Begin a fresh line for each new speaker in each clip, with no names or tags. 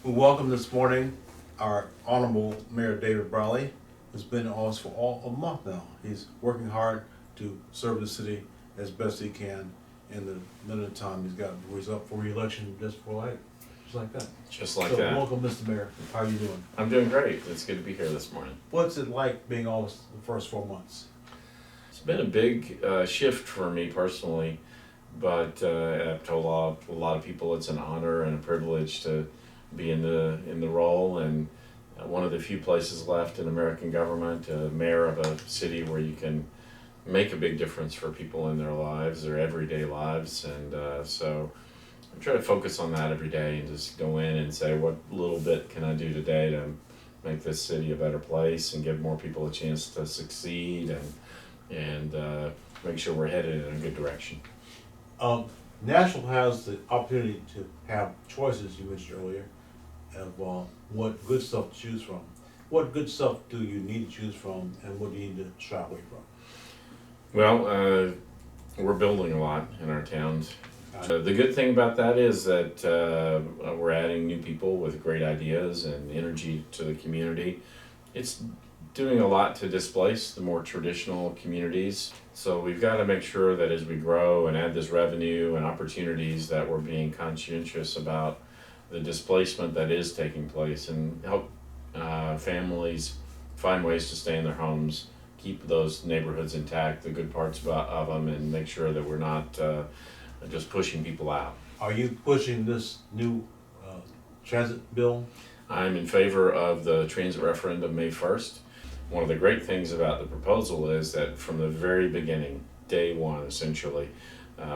We welcome this morning our Honorable Mayor David Briley, who's been in office for all a month now. He's working hard to serve the city as best he can. In the minute of time he's got before he's up for re-election, just like that.
Just like
So
that.
welcome, Mr. Mayor. How are you doing?
I'm doing great. It's good to be here this morning.
What's it like being in office the first 4 months?
It's been a big shift for me personally, but I've told a lot of people it's an honor and a privilege to be in the role, and one of the few places left in American government, mayor of a city where you can make a big difference for people in their lives, their everyday lives, and so I try to focus on that every day and just go in and say, what little bit can I do today to make this city a better place and give more people a chance to succeed and make sure we're headed in a good direction.
Nashville has the opportunity to have choices, you mentioned earlier, of what good stuff to choose from. What good stuff do you need to choose from, and what do you need to shy away from?
Well, we're building a lot in our towns. The good thing about that is that we're adding new people with great ideas and energy to the community. It's doing a lot to displace the more traditional communities. So we've got to make sure that as we grow and add this revenue and opportunities that we're being conscientious about the displacement that is taking place and help families find ways to stay in their homes, keep those neighborhoods intact, the good parts of them, and make sure that we're not just pushing people out.
Are you pushing this new transit bill?
I'm in favor of the transit referendum May 1st. One of the great things about the proposal is that from the very beginning, day one essentially,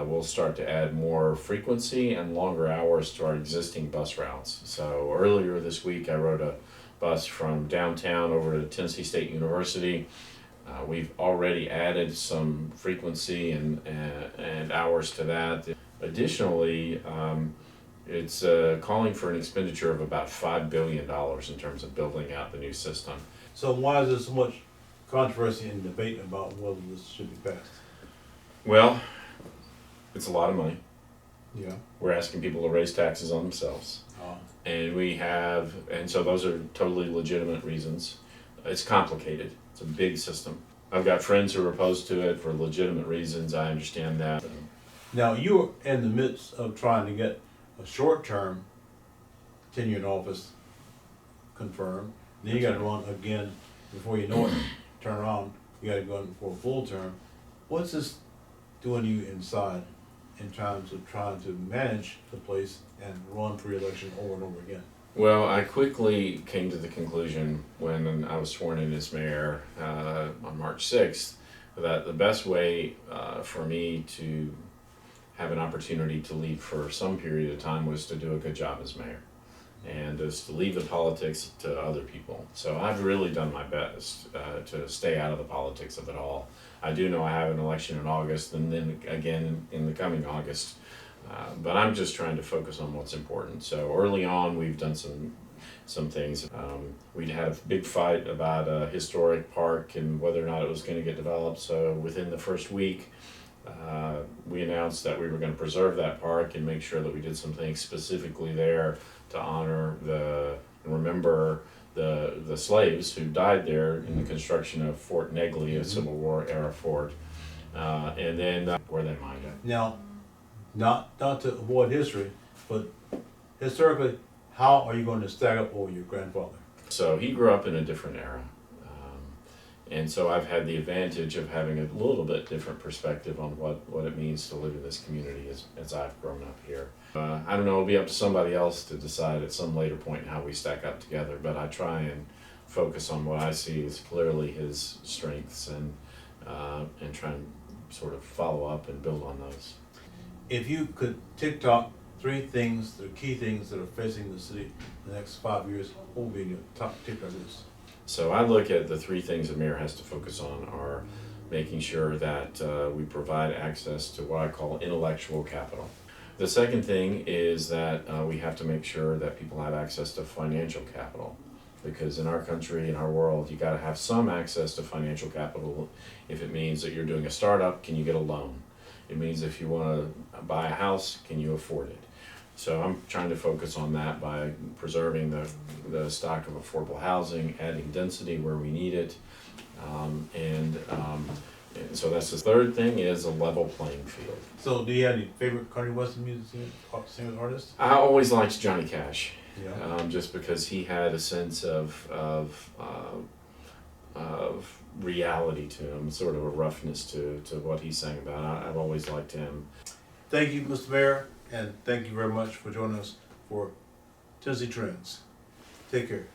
we'll start to add more frequency and longer hours to our existing bus routes. So earlier this week I rode a bus from downtown over to Tennessee State University. We've already added some frequency and hours to that. Additionally, it's calling for an expenditure of about $5 billion in terms of building out the new system.
So why is there so much controversy and debate about whether this should be passed?
Well, it's a lot of money.
Yeah.
We're asking people to raise taxes on themselves. And so those are totally legitimate reasons. It's complicated. It's a big system. I've got friends who are opposed to it for legitimate reasons. I understand that.
Now, you're in the midst of trying to get a short-term tenure in office confirmed. Then you got to run again before you know it. Turn around, you got to go in for a full term. What's this doing to you inside in terms of trying to manage the place and run for re-election over and over again?
Well, I quickly came to the conclusion when I was sworn in as mayor on March 6th that the best way for me to have an opportunity to lead for some period of time was to do a good job as mayor and is to leave the politics to other people. So I've really done my best to stay out of the politics of it all. I do know I have an election in August and then again in the coming August. But I'm just trying to focus on what's important. So early on, we've done some things. We'd had a big fight about a historic park and whether or not it was going to get developed. So within the first week, we announced that we were going to preserve that park and make sure that we did some things specifically there to honor and remember the slaves who died there in the construction of Fort Negley, a Civil War era fort, and then where they mined it.
Now, not to avoid history, but historically, how are you going to stack up over your grandfather?
So he grew up in a different era. And so I've had the advantage of having a little bit different perspective on what it means to live in this community as I've grown up here. I don't know, it'll be up to somebody else to decide at some later point how we stack up together, but I try and focus on what I see as clearly his strengths and try and sort of follow up and build on those.
If you could TikTok three things, the key things that are facing the city in the next 5 years, what would be in your top TikTok list?
So I look at the three things the mayor has to focus on are making sure that we provide access to what I call intellectual capital. The second thing is that we have to make sure that people have access to financial capital, because in our country, in our world, you got to have some access to financial capital. If it means that you're doing a startup, can you get a loan? It means if you want to buy a house, can you afford it? So I'm trying to focus on that by preserving the stock of affordable housing, adding density where we need it, and so that's the third thing is a level playing field.
So do you have any favorite country western singer artists?
I always liked Johnny Cash,
Yeah.
just because he had a sense of reality to him, sort of a roughness to what he sang about. I've always liked him.
Thank you, Mr. Mayor, and thank you very much for joining us for Tennessee Trends. Take care.